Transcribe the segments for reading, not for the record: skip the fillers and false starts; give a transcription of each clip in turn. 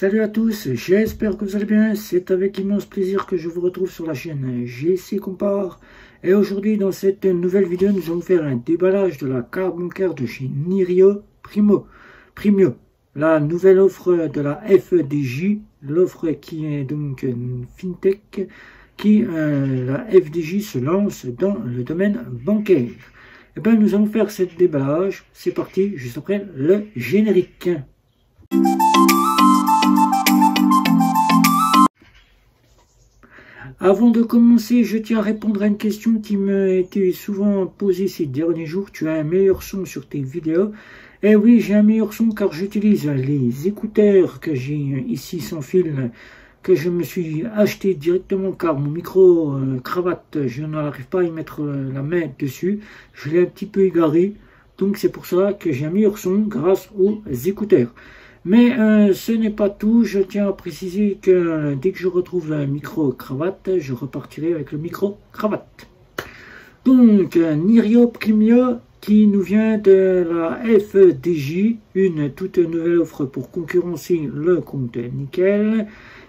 Salut à tous, j'espère que vous allez bien. C'est avec immense plaisir que je vous retrouve sur la chaîne GC Compare. Et aujourd'hui, dans cette nouvelle vidéo, nous allons faire un déballage de la carte bancaire de chez Nirio Premio. La nouvelle offre de la FDJ, l'offre qui est donc une fintech, la FDJ se lance dans le domaine bancaire. Et bien, nous allons faire ce déballage. C'est parti, juste après le générique. Avant de commencer, je tiens à répondre à une question qui m'a été souvent posée ces derniers jours. Tu as un meilleur son sur tes vidéos? Eh oui, j'ai un meilleur son car j'utilise les écouteurs que j'ai ici sans fil, que je me suis acheté directement car mon micro cravate, je n'arrive pas à y mettre la main dessus. Je l'ai un petit peu égaré, donc c'est pour cela que j'ai un meilleur son grâce aux écouteurs. Mais ce n'est pas tout, je tiens à préciser que dès que je retrouve le micro-cravate, je repartirai avec le micro-cravate. Donc, Nirio Premio qui nous vient de la FDJ, une toute nouvelle offre pour concurrencer le compte Nickel,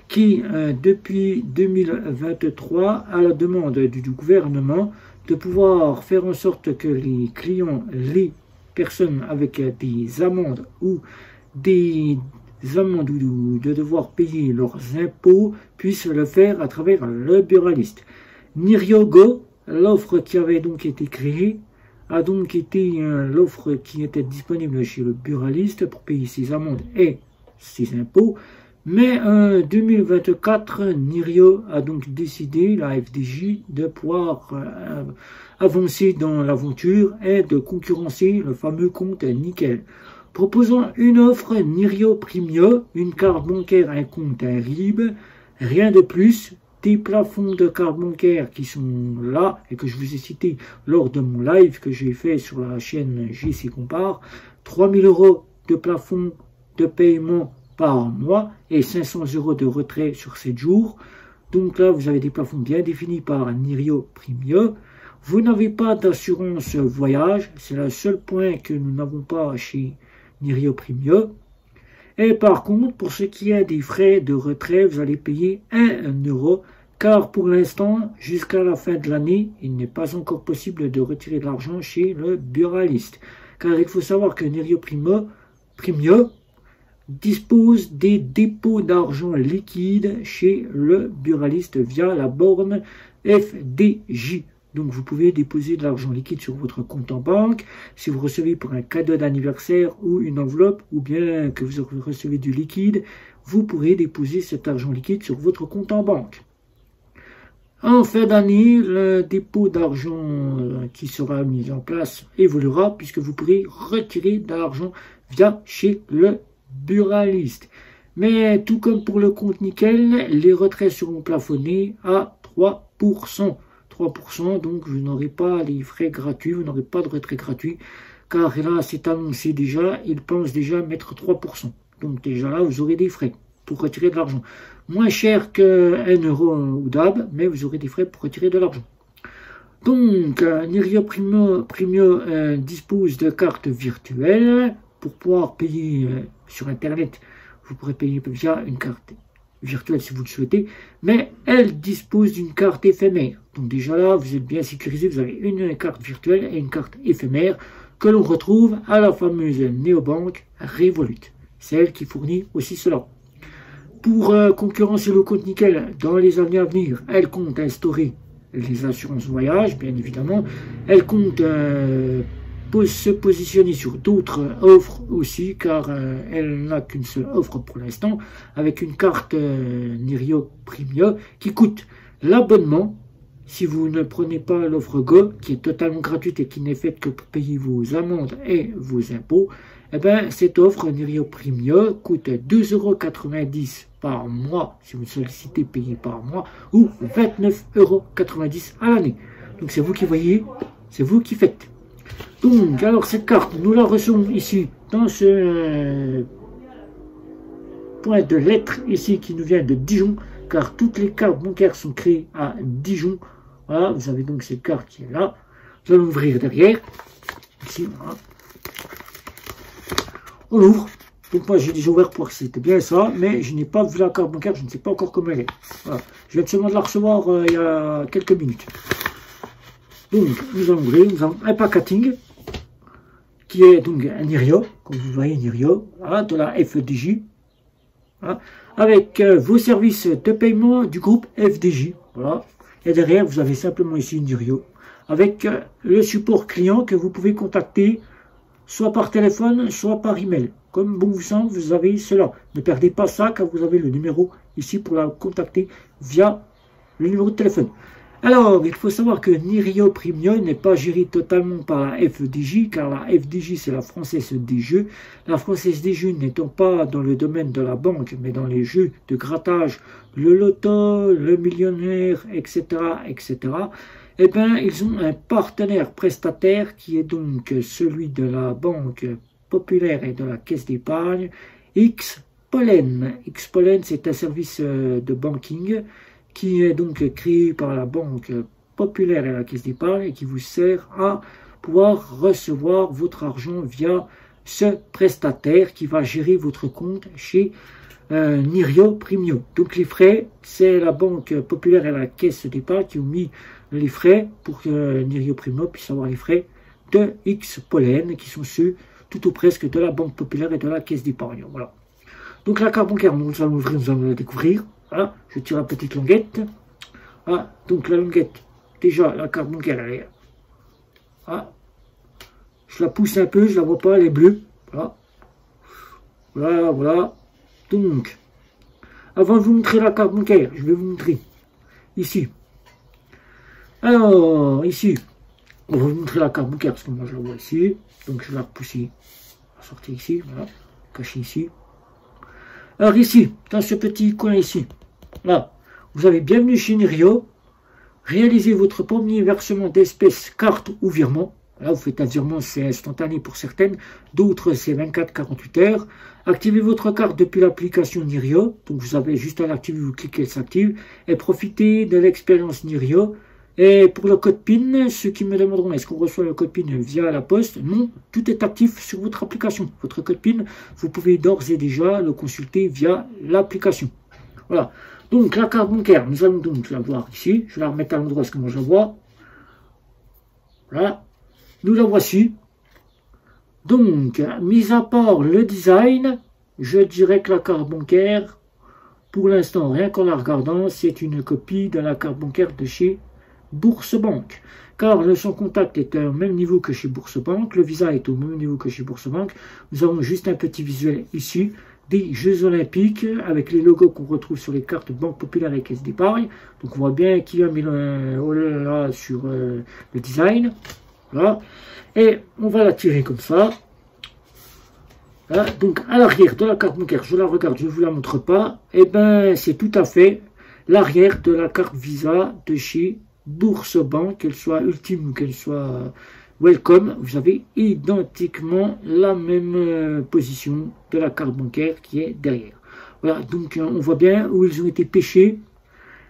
qui depuis 2023, à la demande du gouvernement, de pouvoir faire en sorte que les clients, les personnes avec des amendes ou de devoir payer leurs impôts puissent le faire à travers le buraliste. Nirio Go, l'offre qui avait donc été créée, a donc été l'offre qui était disponible chez le buraliste pour payer ses amendes et ses impôts. Mais en 2024, Nirio a donc décidé, la FDJ, de pouvoir avancer dans l'aventure et de concurrencer le fameux compte Nickel. Proposant une offre Nirio Premio, une carte bancaire, un compte, un RIB, rien de plus, des plafonds de cartes bancaires qui sont là et que je vous ai cité lors de mon live que j'ai fait sur la chaîne GC Compare, 3000 € de plafond de paiement par mois et 500 € de retrait sur 7 jours. Donc là, vous avez des plafonds bien définis par Nirio Premio. Vous n'avez pas d'assurance voyage, c'est le seul point que nous n'avons pas chez Nirio Premio. Et par contre, pour ce qui est des frais de retrait, vous allez payer 1 €, car pour l'instant, jusqu'à la fin de l'année, il n'est pas encore possible de retirer de l'argent chez le buraliste. Car il faut savoir que Nirio Premio dispose des dépôts d'argent liquide chez le buraliste via la borne FDJ. Donc vous pouvez déposer de l'argent liquide sur votre compte en banque, si vous recevez pour un cadeau d'anniversaire ou une enveloppe, ou bien que vous recevez du liquide, vous pourrez déposer cet argent liquide sur votre compte en banque. En fin d'année, le dépôt d'argent qui sera mis en place évoluera, puisque vous pourrez retirer de l'argent via chez le buraliste. Mais tout comme pour le compte Nickel, les retraits seront plafonnés à 3%. 3%, donc vous n'aurez pas les frais gratuits, vous n'aurez pas de retrait gratuit, car là c'est annoncé déjà, ils pensent déjà mettre 3%. Donc déjà là vous aurez des frais pour retirer de l'argent. Moins cher que 1 € ou DAB, mais vous aurez des frais pour retirer de l'argent. Donc Nirio Premio dispose de cartes virtuelles pour pouvoir payer sur internet. Vous pourrez payer via une carte virtuelle si vous le souhaitez, mais elle dispose d'une carte éphémère. Donc déjà là, vous êtes bien sécurisé, vous avez une carte virtuelle et une carte éphémère que l'on retrouve à la fameuse néobanque Revolut. C'est elle qui fournit aussi cela. Pour concurrencer le compte Nickel dans les années à venir, elle compte instaurer les assurances voyage, bien évidemment. Elle compte se positionner sur d'autres offres aussi, car elle n'a qu'une seule offre pour l'instant, avec une carte Nirio Premio qui coûte l'abonnement, si vous ne prenez pas l'offre Go, qui est totalement gratuite et qui n'est faite que pour payer vos amendes et vos impôts. Eh bien, cette offre Nirio Premio coûte 2,90 € par mois, si vous sollicitez payer par mois, ou 29,90 € à l'année. Donc c'est vous qui voyez, c'est vous qui faites. Donc, alors cette carte, nous la recevons ici, dans ce point de lettre ici, qui nous vient de Dijon, car toutes les cartes bancaires sont créées à Dijon. Voilà, vous avez donc cette carte qui est là. Nous allons l'ouvrir derrière. Ici, voilà. On l'ouvre. Donc moi j'ai déjà ouvert pour que c'était bien ça, mais je n'ai pas vu la carte bancaire, je ne sais pas encore comment elle est. Voilà. Je viens seulement de la recevoir il y a quelques minutes. Donc nous allons ouvrir, nous avons un packaging qui est donc un Nirio, comme vous voyez Nirio, voilà, de la FDJ, voilà, avec vos services de paiement du groupe FDJ. Voilà. Et derrière vous avez simplement ici une Nirio, avec le support client que vous pouvez contacter soit par téléphone, soit par email. Comme bon vous semble, vous avez cela. Ne perdez pas ça, car vous avez le numéro ici pour la contacter via le numéro de téléphone. Alors, il faut savoir que Nirio Premium n'est pas géré totalement par la FDJ, car la FDJ, c'est la Française des Jeux. La Française des Jeux n'étant pas dans le domaine de la banque, mais dans les jeux de grattage, le loto, le millionnaire, etc., etc., eh bien, ils ont un partenaire prestataire qui est donc celui de la Banque Populaire et de la Caisse d'épargne, Xpollen. Xpollen, c'est un service de banking qui est donc créé par la Banque Populaire et la Caisse d'épargne et qui vous sert à pouvoir recevoir votre argent via ce prestataire qui va gérer votre compte chez Nirio Premium. Donc les frais, c'est la Banque Populaire et la Caisse d'épargne qui ont mis les frais pour que Nirio Premium puisse avoir les frais de Xpollen, qui sont ceux tout ou presque de la Banque Populaire et de la Caisse d'épargne. Voilà. Donc la carte bancaire, nous allons ouvrir, nous allons la découvrir. Voilà, je tire la petite languette. Voilà, donc la languette, déjà la carte bancaire, elle est. Voilà. Je la pousse un peu, je la vois pas, elle est bleue. Voilà. Voilà, voilà. Donc, avant de vous montrer la carte bancaire, je vais vous montrer ici. Alors, ici, on va vous montrer la carte bancaire parce que moi je la vois ici. Donc, je vais la repousser, la sortir ici, voilà, cacher ici. Alors, ici, dans ce petit coin ici, là, vous avez bienvenue chez Nirio. Réalisez votre premier versement d'espèces, carte ou virement. Là, vous faites un virement, c'est instantané pour certaines. D'autres, c'est 24-48 heures. Activez votre carte depuis l'application Nirio. Donc, vous avez juste à l'activer, vous cliquez, elle s'active. Et profitez de l'expérience Nirio. Et pour le code PIN, ceux qui me demanderont, est-ce qu'on reçoit le code PIN via la poste? Non, tout est actif sur votre application. Votre code PIN, vous pouvez d'ores et déjà le consulter via l'application. Voilà. Donc, la carte bancaire, nous allons donc la voir ici. Je vais la remettre à l'endroit parce que moi je la vois. Voilà. Nous la voici. Donc, mis à part le design, je dirais que la carte bancaire, pour l'instant, rien qu'en la regardant, c'est une copie de la carte bancaire de chez Bourse-Banque. Car le sans contact est au même niveau que chez Bourse-Banque, le Visa est au même niveau que chez Bourse-Banque. Nous avons juste un petit visuel ici des Jeux Olympiques avec les logos qu'on retrouve sur les cartes Banque Populaire et Caisse d'épargne. Donc on voit bien qui a mis là sur le design. Voilà. Et on va la tirer comme ça. Voilà. Donc à l'arrière de la carte bancaire, je la regarde, je ne vous la montre pas. Et bien c'est tout à fait l'arrière de la carte Visa de chez Bourse-Banque, qu'elle soit ultime ou qu'elle soit welcome. Vous avez identiquement la même position de la carte bancaire qui est derrière. Voilà, donc on voit bien où ils ont été pêchés.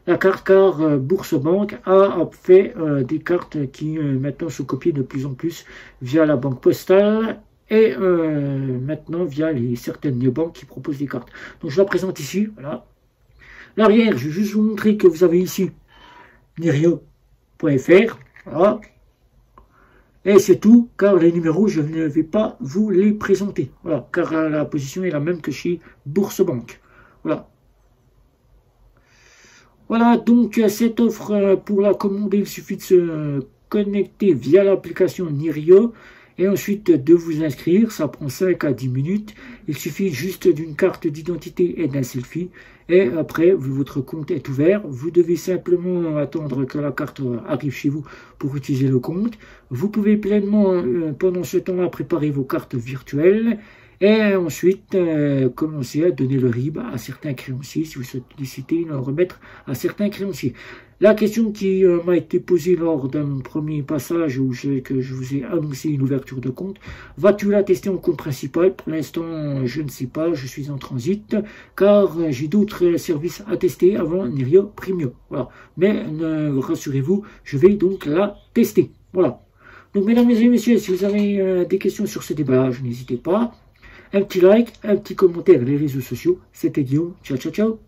La carte, car Bourse-Banque a fait des cartes qui maintenant sont copiées de plus en plus via la banque postale et maintenant via certaines banques qui proposent des cartes. Donc je la présente ici, voilà. L'arrière, je vais juste vous montrer que vous avez ici Nirio.fr, voilà. Et c'est tout, car les numéros, je ne vais pas vous les présenter, voilà, car la position est la même que chez Bourse-Banque, voilà. Voilà, donc cette offre, pour la commander, il suffit de se connecter via l'application Nirio et ensuite de vous inscrire. Ça prend 5 à 10 minutes. Il suffit juste d'une carte d'identité et d'un selfie. Et après, votre compte est ouvert. Vous devez simplement attendre que la carte arrive chez vous pour utiliser le compte. Vous pouvez pleinement, pendant ce temps-là, préparer vos cartes virtuelles. Et ensuite, commencer à donner le RIB à certains créanciers, si vous sollicitez le remettre à certains créanciers. La question qui m'a été posée lors d'un premier passage où que je vous ai annoncé une ouverture de compte, vas-tu la tester en compte principal? Pour l'instant, je ne sais pas, je suis en transit, car j'ai d'autres services à tester avant Nirio Premium. Voilà. Mais rassurez-vous, je vais donc la tester. Voilà. Donc, mesdames et messieurs, si vous avez des questions sur ce débat, n'hésitez pas. Un petit like, un petit commentaire, les réseaux sociaux. C'était Guillaume. Ciao, ciao, ciao.